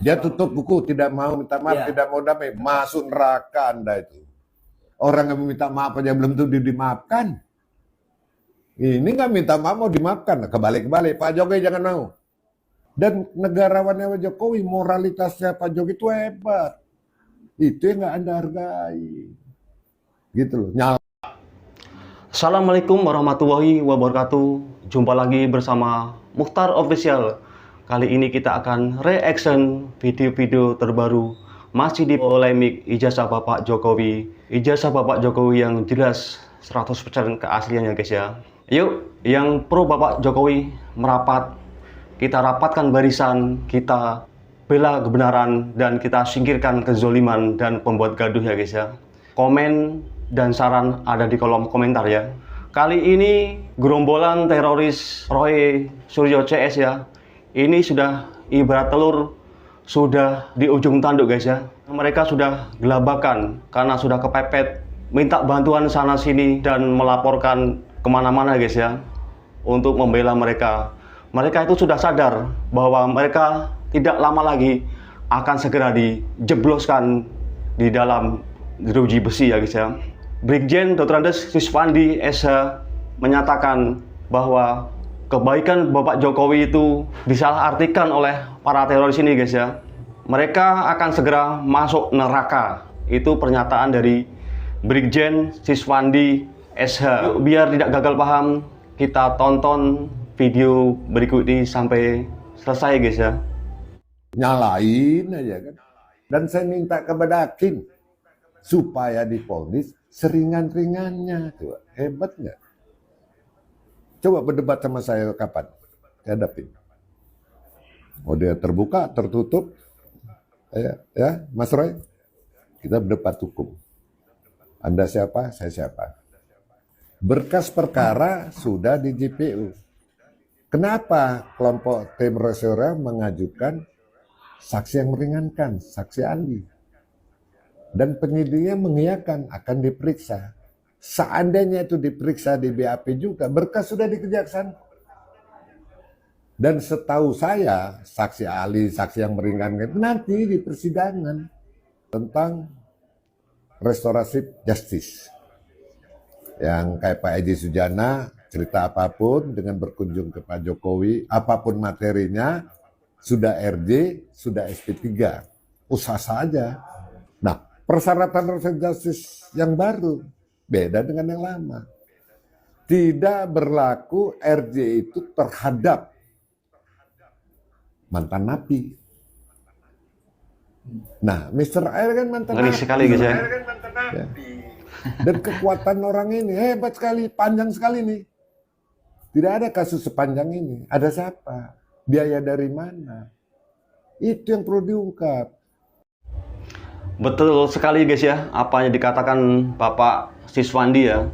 Dia tutup buku, tidak mau minta maaf, tidak mau damai, masuk neraka Anda itu. Orang yang meminta maaf aja belum tentu dimaafkan. Ini nggak minta maaf mau dimaafkan, kebalik-balik. Pak Jokowi jangan mau. Dan negarawannya Pak Jokowi, moralitasnya Pak Jokowi itu hebat. Itu yang nggak Anda hargai. Gitu loh. Assalamualaikum warahmatullahi wabarakatuh. Jumpa lagi bersama Mukhtar Official. Kali ini kita akan reaction video-video terbaru masih di polemik ijazah Bapak Jokowi. Ijazah Bapak Jokowi yang jelas 100% keasliannya guys ya. Yuk, yang pro Bapak Jokowi merapat. Kita rapatkan barisan, kita bela kebenaran, dan kita singkirkan kezoliman dan pembuat gaduh ya guys ya. Komen dan saran ada di kolom komentar ya. Kali ini gerombolan teroris Roy Suryo CS ya, ini sudah ibarat telur sudah di ujung tanduk guys ya. Mereka sudah gelabakan karena sudah kepepet, minta bantuan sana sini dan melaporkan kemana-mana guys ya untuk membela mereka. Mereka itu sudah sadar bahwa mereka tidak lama lagi akan segera dijebloskan di dalam jeruji besi ya guys ya. Brigjen Dr. Andes Siswandi SH menyatakan bahwa kebaikan Bapak Jokowi itu disalahartikan oleh para teroris ini guys ya. Mereka akan segera masuk neraka. Itu pernyataan dari Brigjen Siswandi SH. Yuk, biar tidak gagal paham, kita tonton video berikut ini sampai selesai guys ya. Nyalain aja kan. Dan saya minta kepada hakim supaya divonis seringan-ringannya. Coba, hebat nggak? Coba berdebat sama saya kapan? Saya hadapin. Oh dia terbuka, tertutup. Ya, Mas Roy, kita berdebat hukum. Anda siapa? Saya siapa? Berkas perkara sudah di JPU. Kenapa kelompok tim Resora mengajukan saksi yang meringankan, saksi ahli? Dan penyidiknya mengiyakan akan diperiksa. Seandainya itu diperiksa di BAP juga, berkas sudah di kejaksaan. Dan setahu saya, saksi ahli, saksi yang meringankan nanti di persidangan tentang restoratif justice. Yang kayak Pak Edi Sujana, cerita apapun dengan berkunjung ke Pak Jokowi, apapun materinya, sudah RJ, sudah SP3, usah saja. Nah, persyaratan restoratif justice yang baru beda dengan yang lama. Tidak berlaku RJ itu terhadap mantan napi. Nah, Mr. Air kan mantan napi. Sekali guys ya. Ya. Dan kekuatan orang ini hebat sekali, panjang sekali nih. Tidak ada kasus sepanjang ini. Ada siapa? Biaya dari mana? Itu yang perlu diungkap. Betul sekali guys ya, apa yang dikatakan Bapak Siswandi ya,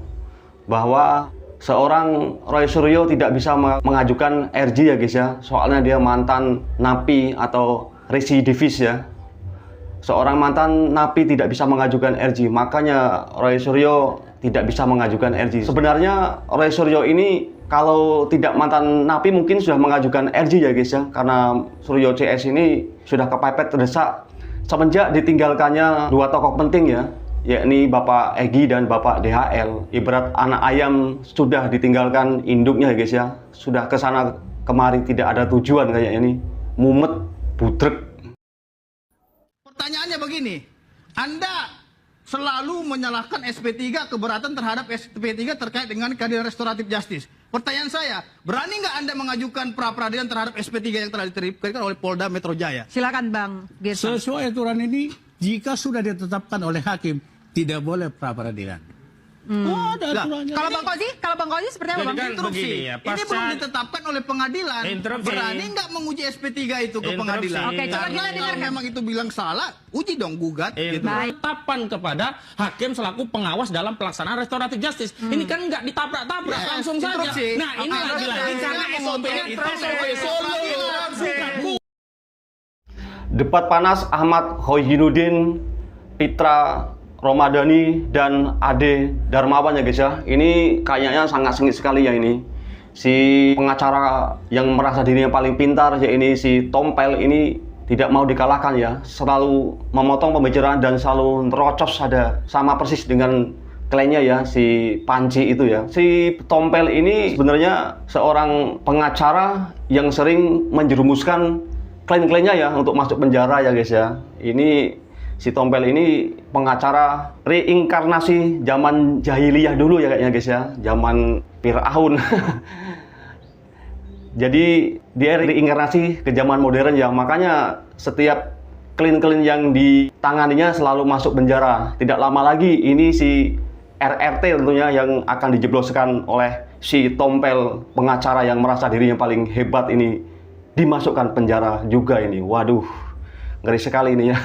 bahwa seorang Roy Suryo tidak bisa mengajukan RJ ya guys ya, soalnya dia mantan napi atau residivis ya. Seorang mantan napi tidak bisa mengajukan RJ, makanya Roy Suryo tidak bisa mengajukan RJ. Sebenarnya Roy Suryo ini kalau tidak mantan napi mungkin sudah mengajukan RJ ya guys ya, karena Suryo CS ini sudah kepepet terdesak semenjak ditinggalkannya dua tokoh penting ya, yakni Bapak Egy dan Bapak DHL. Ibarat anak ayam sudah ditinggalkan induknya ya guys ya, sudah kesana kemari tidak ada tujuan kayak ini, mumet, budrek. Pertanyaannya begini, Anda selalu menyalahkan SP3 keberatan terhadap SP3 terkait dengan keadilan restoratif justice. Pertanyaan saya, berani nggak Anda mengajukan pra-peradilan terhadap SP3 yang telah diterima oleh Polda Metro Jaya? Silakan Bang Gerson. Sesuai aturan ini, jika sudah ditetapkan oleh hakim, tidak boleh pra-peradilan. Ada aturannya. Kalau Bang Koji seperti apa Bang? Kan Interupsi. begini ya, Ini belum ditetapkan oleh pengadilan. Interupsi. Berani nggak menguji SP3 itu ke pengadilan? Oke, coba kita Kalau dengarkan. memang itu bilang salah, uji dong, gugat. Gitu. Penetapan kepada hakim selaku pengawas dalam pelaksanaan restoratif justice. Ini kan nggak ditabrak-tabrak, Yes, langsung saja. interupsi. Nah, ini lagi-lagi karena SOP-nya Debat panas Ahmad Khoijinuddin, Pitra Romadhani, dan Ade Darmawan ya guys ya. Ini kayaknya sangat sengit sekali ya ini. Si pengacara yang merasa dirinya paling pintar, ya ini si Tompel ini tidak mau dikalahkan ya, selalu memotong pembicaraan dan selalu terocos ada sama persis dengan kliennya ya, si Panji itu ya. Si Tompel ini sebenarnya seorang pengacara yang sering menjerumuskan klien-kliennya ya untuk masuk penjara ya guys ya. Ini si Tompel ini pengacara reinkarnasi zaman jahiliyah dulu ya kayaknya guys ya, zaman Fir'aun. Jadi dia reinkarnasi ke zaman modern ya, makanya setiap klien-klien yang ditanganinya selalu masuk penjara. Tidak lama lagi ini si RRT tentunya yang akan dijebloskan oleh si Tompel pengacara yang merasa dirinya paling hebat ini dimasukkan penjara juga ini. Waduh, ngeri sekali ini ya.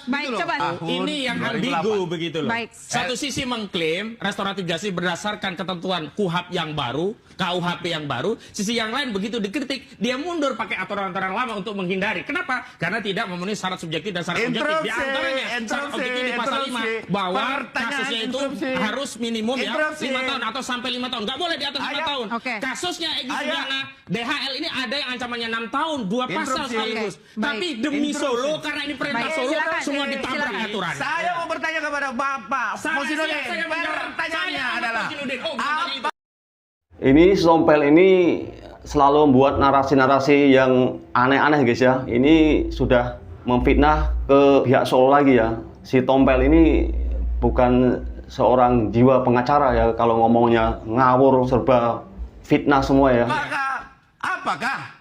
Baik, coba. Ini yang ambigu begitu loh. Baik. Satu sisi mengklaim restoratif justice berdasarkan ketentuan KUHP yang baru, KUHP yang baru. Sisi yang lain begitu dikritik, dia mundur pakai aturan-aturan lama untuk menghindari. Kenapa? Karena tidak memenuhi syarat subjektif dan syarat objektif. Di antaranya syarat objektif di pasal 5 bahwa kasusnya itu harus minimum ya 5 tahun atau sampai 5 tahun. Nggak boleh di atas 5 tahun. Oke. Kasusnya Egy Sujana, DHL ini ada yang ancamannya 6 tahun, 2 pasal sekaligus. Baik. Tapi demi Solo, karena ini perintah Baik, Solo, silakan. semua ditabrak Silakan. aturan. Saya mau bertanya kepada Bapak Posinuddin. Pertanyaannya adalah apa? Ini si Tompel ini selalu membuat narasi-narasi yang aneh-aneh guys ya. Ini sudah memfitnah ke pihak Solo lagi ya. Si Tompel ini bukan seorang jiwa pengacara ya, kalau ngomongnya ngawur, serba fitnah semua ya. Apakah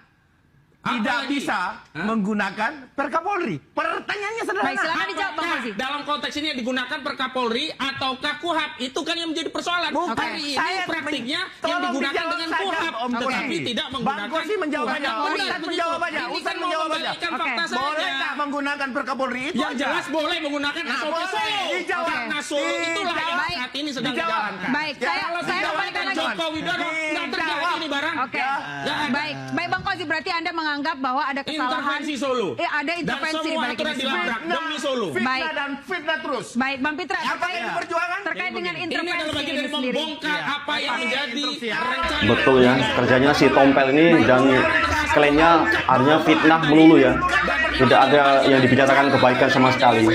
tidak bisa menggunakan Perkapolri? Pertanyaannya Baik, sederhana. silakan dijawab Bang Apakah Fauzi. dalam konteks ini digunakan Perkapolri ataukah KUHP? Itu kan yang menjadi persoalan. Bukan. Hari ini Saya praktiknya yang tolong digunakan dijawab dengan saja, KUHP, Om tetapi Kosi. tidak Bang menggunakan Kosi menjawab aja. KUHP. Ustaz menjawab aja. Ini Ustaz kan menjawab aja. mengembalikan Oke. fakta Boleh saja. tak menggunakan Perkapolri itu? Yang aja? jelas boleh menggunakan SOP boleh. Solo. Dijawab. Karena Solo itulah yang Baik. saat ini sedang Dijawab. dijalankan. Baik, saya kembalikan lagi. Joko Widodo nggak terjadi ini barang. Oke. Ya, Baik, baik Bang Fauzi, berarti Anda menganggap bahwa ada kesalahan. intervensi Solo. Ada intervensi Dan semua balik aturan ini. dilabrak demi Solo. Fitnah Baik. dan fitnah terus. Baik, Bang Pitra, Apa yang diperjuangkan? terkait dengan Ini intervensi adalah bagian ini dari sendiri. membongkar apa yang menjadi rencana. Betul ya, kerjanya si Tompel ini dan kliennya artinya fitnah melulu ya. Tidak ada yang dibicarakan kebaikan sama sekali.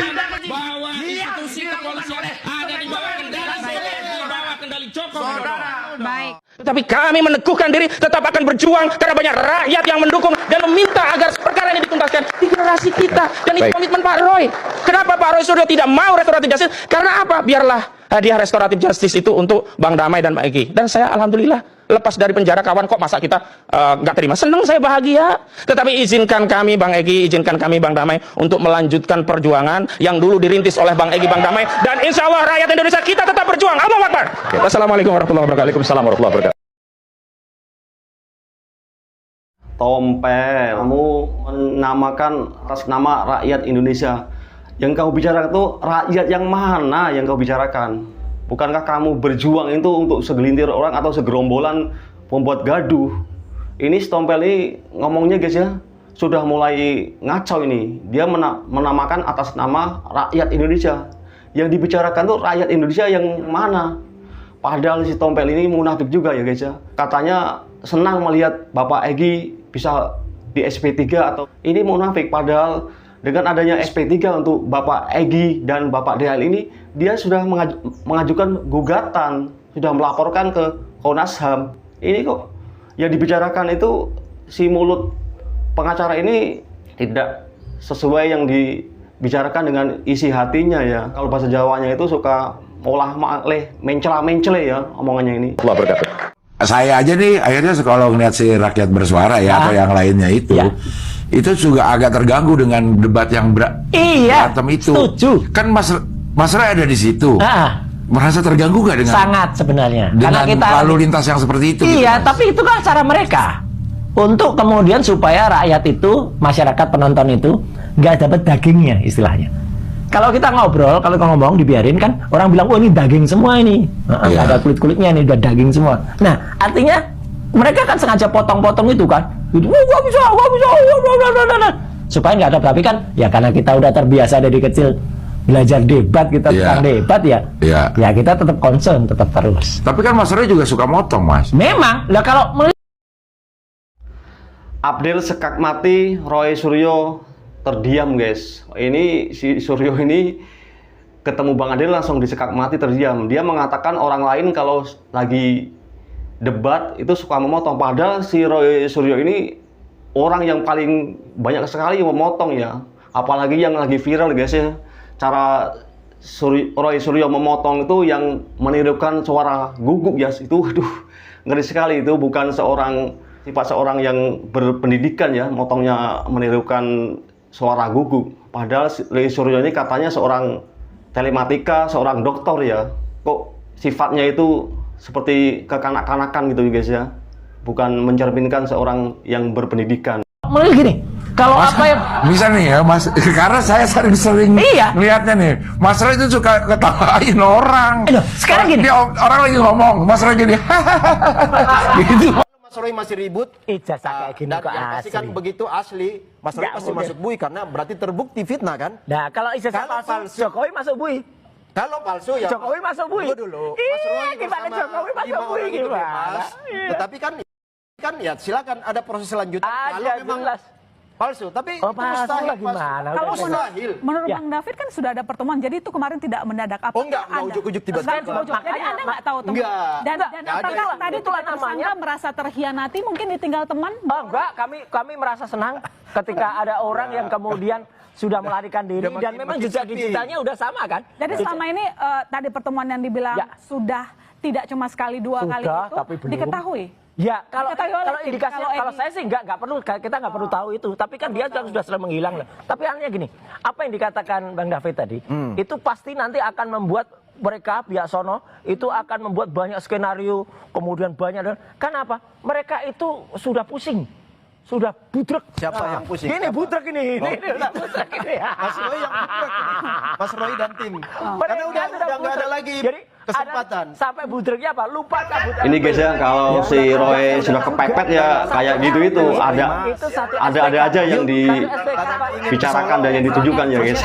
Bahwa institusi kepolisian ada di bawah kendali Solo, di bawah kendali Joko Widodo. Baik. Tapi kami meneguhkan diri tetap akan berjuang karena banyak rakyat yang mendukung dan meminta agar perkara ini dituntaskan di generasi kita. Dan itu komitmen Pak Roy. Kenapa Pak Roy Suryo tidak mau restoratif justice? Karena apa? Biarlah hadiah restoratif justice itu untuk Bang Damai dan Pak Egy. Dan saya alhamdulillah lepas dari penjara, kawan, kok masa kita nggak terima? Senang, saya bahagia. Tetapi izinkan kami Bang Egy, izinkan kami Bang Damai untuk melanjutkan perjuangan yang dulu dirintis oleh Bang Egy, Bang Damai, dan insya Allah rakyat Indonesia kita tetap berjuang. Allahu Akbar. Wassalamualaikum warahmatullahi wabarakatuh. Waalaikumsalam warahmatullahi wabarakatuh. Tompel, kamu menamakan atas nama rakyat Indonesia. Yang kau bicarakan itu rakyat yang mana yang kau bicarakan? Bukankah kamu berjuang itu untuk segelintir orang atau segerombolan membuat gaduh? Ini si Tompel ini ngomongnya guys ya, sudah mulai ngacau ini. Dia menamakan atas nama rakyat Indonesia. Yang dibicarakan tuh rakyat Indonesia yang mana? Padahal si Tompel ini munafik juga ya guys ya. Katanya senang melihat Bapak Egy bisa di SP3 atau ini munafik, padahal dengan adanya SP3 untuk Bapak Egy dan Bapak DHL ini, dia sudah mengajukan gugatan, sudah melaporkan ke Komnas HAM. Ini kok yang dibicarakan itu si mulut pengacara ini tidak sesuai yang dibicarakan dengan isi hatinya ya. Kalau bahasa Jawanya itu suka olah maleh, mencela-mencele ya omongannya ini. Allah berkata. Saya aja nih akhirnya kalau ngeliat si rakyat bersuara ya atau yang lainnya itu juga agak terganggu dengan debat yang berantem itu. Setuju. Kan Mas Ray ada di situ. Merasa terganggu nggak dengan Sangat sebenarnya. dengan Karena kita lalu lintas yang seperti itu? Iya, gitu, tapi itu kan cara mereka untuk kemudian supaya rakyat itu, masyarakat penonton itu nggak dapat dagingnya istilahnya. Kalau kita ngobrol, kalau kita ngomong dibiarin kan orang bilang, oh ini daging semua ini, nggak ada kulit-kulitnya ini, udah daging semua. Nah, artinya mereka kan sengaja potong-potong itu kan, gitu, gak bisa, supaya nggak ada. Tapi kan ya karena kita udah terbiasa dari kecil belajar debat, kita tentang debat ya kita tetap concern, tetap terus. Tapi kan Mas Ray juga suka motong, Mas. Memang, lah kalau Abdel sekak mati, Roy Suryo terdiam guys. Ini si Suryo ini ketemu Bang Adel langsung disekak mati terdiam. Dia mengatakan orang lain kalau lagi debat itu suka memotong. Padahal si Roy Suryo ini orang yang paling banyak sekali memotong ya. Apalagi yang lagi viral guys ya. Cara Roy Suryo memotong itu yang menirukan suara guguk ya. Itu aduh ngeri sekali, itu bukan sifat seorang yang berpendidikan ya, motongnya menirukan suara guguk. Padahal Roy Suryo ini katanya seorang telematika, seorang dokter ya. Kok sifatnya itu seperti kekanak-kanakan gitu guys ya. Bukan mencerminkan seorang yang berpendidikan. Menurut gini, kalau apa yang Bisa nih ya Mas, karena saya sering-sering Iya. lihatnya nih, Mas Roy itu suka ketawain orang. Aduh, sekarang gini. Orang lagi ngomong, Mas Roy gini, gitu. Mas Roy masih ribut. ijazah kayak gini Dan kok yang pasti asli. kan begitu asli, Mas Roy Nggak pasti mungkin. masuk bui karena berarti terbukti fitnah kan? Nah, kalau ijazah Kalau palsu, palsu. Jokowi masuk bui. Kalau palsu ya Jokowi masuk bui. Tunggu dulu. Mas Roy Ih, gimana bersama Jokowi masuk 5 bui orang itu gimana? bebas. Iya. Tetapi kan ya silakan ada proses selanjutnya. Ada, Kalau memang jelas. palsu, tapi Oh, itu palsu mustahil. lah gimana? Kalau Udah mustahil. Menurut Ya. Bang David kan sudah ada pertemuan, jadi itu kemarin tidak mendadak. Apa Oh, enggak ujuk-ujuk tiba-tiba. Enggak ujuk-ujuk. Jadi Anda nggak tahu teman. Enggak. Dan Enggak apakah ada. tadi Itulah tidak tersangka namanya. merasa terkhianati, mungkin ditinggal teman? Oh enggak, kami merasa senang ketika ada orang yang kemudian sudah melarikan diri Udah dan makin- memang makin jejak sepi. digitalnya udah sama kan? Jadi selama ini tadi pertemuan yang dibilang Ya. sudah tidak cuma sekali dua kali Sudah, itu tapi belum. diketahui. Ya, kalau Diketahui oleh tim. indikasi Kalau kalau Egy. saya sih nggak perlu, kita nggak perlu tahu itu. Tapi kan dia sudah sering menghilang lah. Tapi halnya gini, apa yang dikatakan Bang David tadi, itu pasti nanti akan membuat mereka pihak sono itu akan membuat banyak skenario, kemudian banyak. Kenapa? Mereka itu sudah pusing, sudah budrek. Siapa yang pusing? Ini Siapa? budrek ini udah budrek ini. Mas Roy yang budrek ini. Mas Roy dan tim. Karena Mereka udah nggak budrek. ada lagi Jadi, kesempatan. sampai budreknya apa? Lupa kabut. Ini guys ya, kalau si Roy sudah kepepet ya kayak gitu itu ada aja yang dibicarakan dan yang ditujukan ya guys.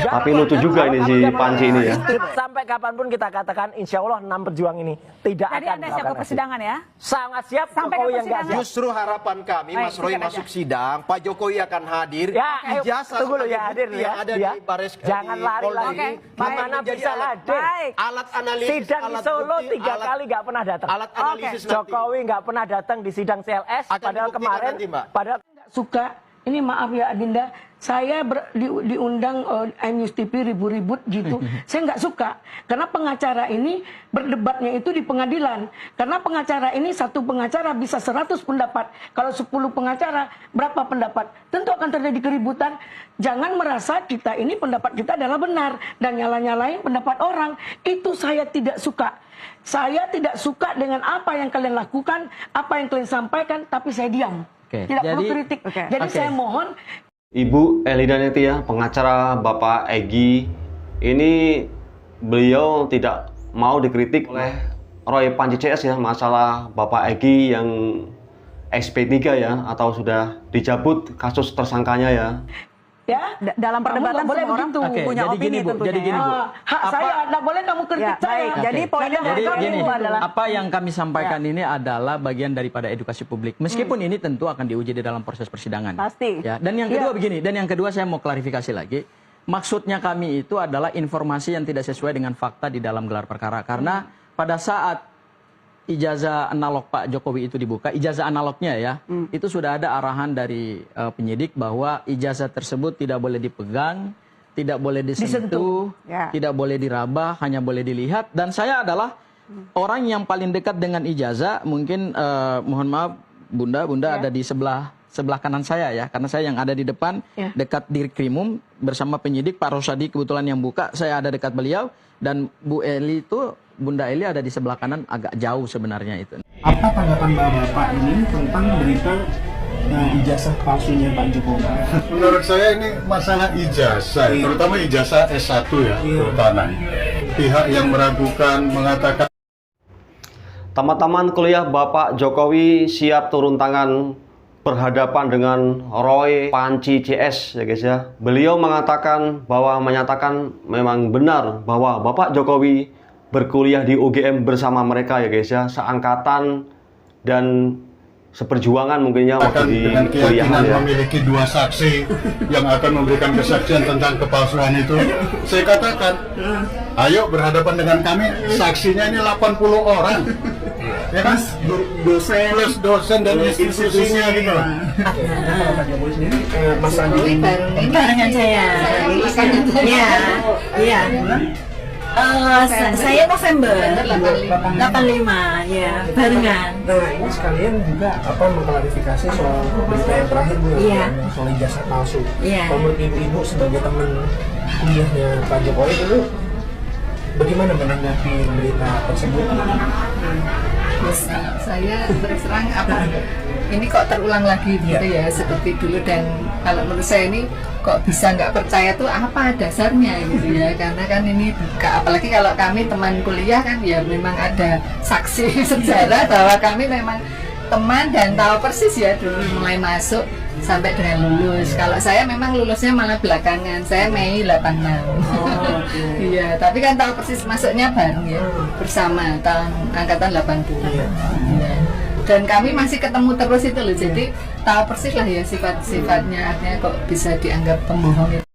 Tapi lucu juga ini si Panci ini ya. Sampai kapanpun kita katakan insya Allah 6 pejuang ini tidak Jadi akan Anda siap ke melakukan persidangan ya? sangat siap Sampai Jokowi ke yang nggak persidangan. siap. Justru harapan kami Baik, Mas Roy sikat masuk aja. sidang, Pak Jokowi akan hadir. Ya, ayo, Ijazah tunggu dulu sebagai ya hadir bukti ya. yang ada Ya. di Baris Jangan di lari Polri lagi. ini Gimana menjadi bisa alat- hadir? Baik. Alat analisis, Sidang di alat Solo bukti, 3 alat- kali nggak pernah datang. Alat analisis nanti. Jokowi nggak pernah datang di sidang CLS. Akan Padahal dibuktikan kemarin, nanti, Mbak. padahal Suka, ini maaf ya Adinda, saya diundang News TV ribut-ribut gitu. Saya nggak suka karena pengacara ini berdebatnya itu di pengadilan. Karena pengacara ini satu pengacara bisa 100 pendapat. Kalau 10 pengacara berapa pendapat? Tentu akan terjadi keributan. Jangan merasa kita ini pendapat kita adalah benar dan nyala-nyalain pendapat orang. Itu saya tidak suka. Saya tidak suka dengan apa yang kalian lakukan, apa yang kalian sampaikan, tapi saya diam. Oke, Tidak perlu jadi- kritik. Jadi Oke. saya mohon Ibu Elida Neti ya, pengacara Bapak Egy, ini beliau tidak mau dikritik oleh Roy Panci CS ya, masalah Bapak Egy yang SP3 ya, atau sudah dicabut kasus tersangkanya ya. ya. Dalam Kamu perdebatan nggak boleh semua orang begitu. Oke, punya jadi opini gini, Bu, tentunya jadi gini, ya. Bu. Hak saya tidak boleh kamu kritik Ya, saya. baik. Jadi Oke. poinnya Karena dari Jadi kami gini, itu adalah apa yang kami sampaikan ini adalah bagian daripada edukasi publik. Meskipun ini tentu akan diuji di dalam proses persidangan. Pasti. Ya, dan yang kedua begini, dan yang kedua saya mau klarifikasi lagi. Maksudnya kami itu adalah informasi yang tidak sesuai dengan fakta di dalam gelar perkara. Karena pada saat ijazah analog Pak Jokowi itu dibuka, ijazah analognya ya, itu sudah ada arahan dari penyidik bahwa ijazah tersebut tidak boleh dipegang, tidak boleh disentuh, Ya. tidak boleh diraba, hanya boleh dilihat. Dan saya adalah orang yang paling dekat dengan ijazah. Mungkin mohon maaf Bunda ada di sebelah kanan saya ya, karena saya yang ada di depan dekat Dirkrimum bersama penyidik Pak Rosadi kebetulan yang buka, saya ada dekat beliau, dan Bu Eli itu Bunda Eli ada di sebelah kanan agak jauh sebenarnya itu. Apa tanggapan Bapak ini tentang berita ijazah palsunya Pak Jokowi? Menurut saya ini masalah ijazah, terutama ijazah S1 ya, terutama. Pihak yang meragukan mengatakan Teman-teman kuliah Bapak Jokowi siap turun tangan berhadapan dengan Roy Panci CS ya guys ya. Beliau mengatakan bahwa menyatakan memang benar bahwa Bapak Jokowi berkuliah di UGM bersama mereka ya guys ya, seangkatan dan seperjuangan mungkinnya waktu akan di dengan kuliahan keyakinan ya. memiliki 2 saksi yang akan memberikan kesaksian tentang kepalsuan itu. Saya katakan, ayo berhadapan dengan kami, saksinya ini 80 orang. Ya kan? Dosen Plus dosen dan institusinya gitu. Kalau Pak Jokowi sendiri Mas Andi barengan saya. Iya, iya. Saya November 85, ya, barengan. Nah, ini sekalian juga mengklarifikasi soal berita yang terakhir Bu, Iya. soal ijazah palsu. Iya. Kalau menurut ibu-ibu sebagai teman kuliahnya Pak Jokowi dulu, bagaimana menanggapi berita tersebut? Saya terus terang ini kok terulang lagi gitu ya seperti dulu, dan kalau menurut saya ini kok bisa nggak percaya tuh apa dasarnya gitu ya, karena kan ini apalagi kalau kami teman kuliah kan ya memang ada saksi sejarah bahwa kami memang teman dan tahu persis ya dulu mulai masuk sampai dengan lulus. Kalau saya memang lulusnya malah belakangan, saya Mei 86. Iya, tapi kan tahu persis masuknya bareng ya, bersama tahun angkatan 80. Iya. Dan kami masih ketemu terus itu loh, jadi tahu persis lah ya sifat-sifatnya, artinya kok bisa dianggap pembohong itu.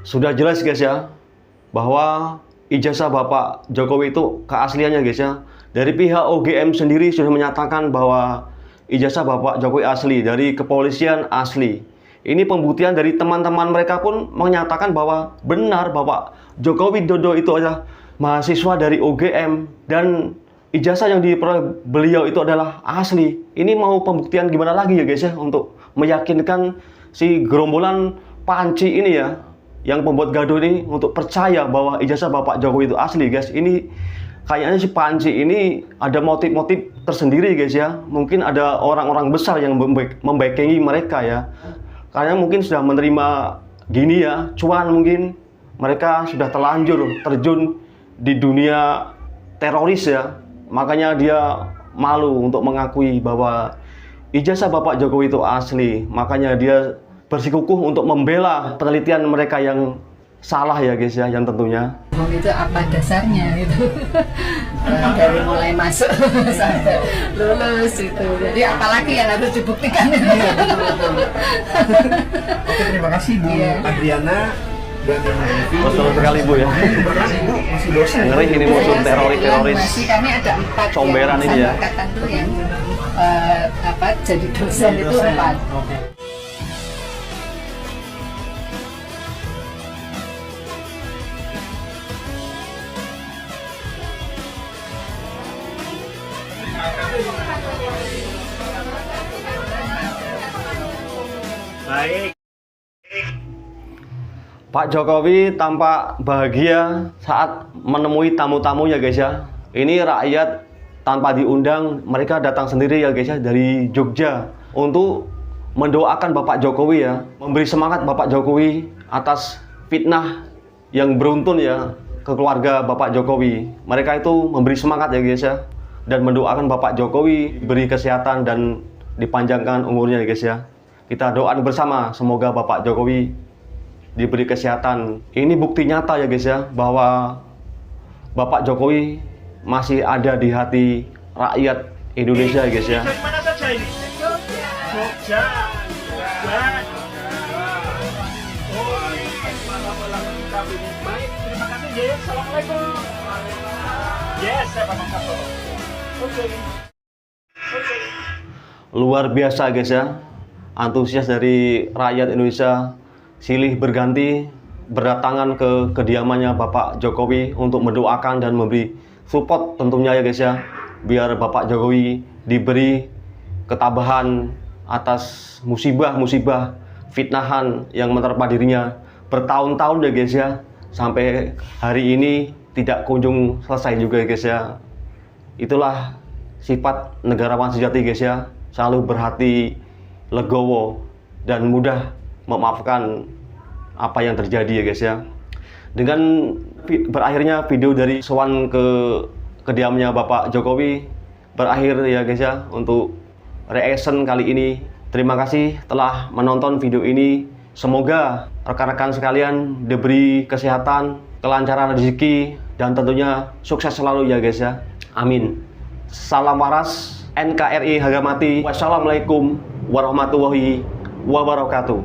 Sudah jelas guys ya, bahwa ijazah Bapak Jokowi itu keasliannya guys ya. Dari pihak OGM sendiri sudah menyatakan bahwa ijazah Bapak Jokowi asli, dari kepolisian asli. Ini pembuktian dari teman-teman mereka pun menyatakan bahwa benar Bapak Joko Widodo itu adalah mahasiswa dari OGM dan ijazah yang diperoleh beliau itu adalah asli. Ini mau pembuktian gimana lagi ya guys ya, untuk meyakinkan si gerombolan panci ini ya, yang pembuat gaduh ini untuk percaya bahwa ijazah Bapak Jokowi itu asli guys. Ini kayaknya si panci ini ada motif-motif tersendiri guys ya. Mungkin ada orang-orang besar yang membackingi mereka ya. Karena mungkin sudah menerima gini ya, cuan mungkin. Mereka sudah terlanjur terjun di dunia teroris ya. Makanya dia malu untuk mengakui bahwa ijazah Bapak Jokowi itu asli. Makanya dia bersikukuh untuk membela penelitian mereka yang salah ya guys ya, yang tentunya. Itu apa dasarnya itu? Dari mulai masuk sampai lulus itu. Jadi apalagi yang harus dibuktikan itu. Oke, terima kasih Bu Adriana. Betul sekali Bu ya. Masih dosen. Ngeri ini musuh teroris. Masih kami ada 4 comberan ini ya. Angkatan tuh yang jadi dosen itu 4. Baik. Pak Jokowi tampak bahagia saat menemui tamu-tamunya guys ya. Ini rakyat tanpa diundang, mereka datang sendiri ya guys ya, dari Jogja untuk mendoakan Bapak Jokowi ya, memberi semangat Bapak Jokowi atas fitnah yang beruntun ya ke keluarga Bapak Jokowi. Mereka itu memberi semangat ya guys ya, dan mendoakan Bapak Jokowi beri kesehatan dan dipanjangkan umurnya ya guys ya. Kita doakan bersama semoga Bapak Jokowi diberi kesehatan. Ini bukti nyata ya guys ya, bahwa Bapak Jokowi masih ada di hati rakyat Indonesia ya guys ya. Dari mana saja ini? Jogja. Baik, terima kasih Jess. Assalamualaikum. Yes, saya Pak Mangkaso. Oke. Luar biasa guys ya, antusias dari rakyat Indonesia silih berganti berdatangan ke kediamannya Bapak Jokowi untuk mendoakan dan memberi support tentunya ya guys ya, biar Bapak Jokowi diberi ketabahan atas musibah-musibah fitnahan yang menerpa dirinya bertahun-tahun ya guys ya, sampai hari ini tidak kunjung selesai juga ya guys ya. Itulah sifat negarawan sejati guys ya, selalu berhati legowo dan mudah memaafkan apa yang terjadi ya guys ya. Dengan berakhirnya video dari sowan ke kediamannya Bapak Jokowi berakhir ya guys ya untuk reaction kali ini. Terima kasih telah menonton video ini. Semoga rekan-rekan sekalian diberi kesehatan, kelancaran rezeki, dan tentunya sukses selalu ya guys ya. Amin. Salam waras. NKRI harga mati. Wassalamualaikum warahmatullahi wabarakatuh.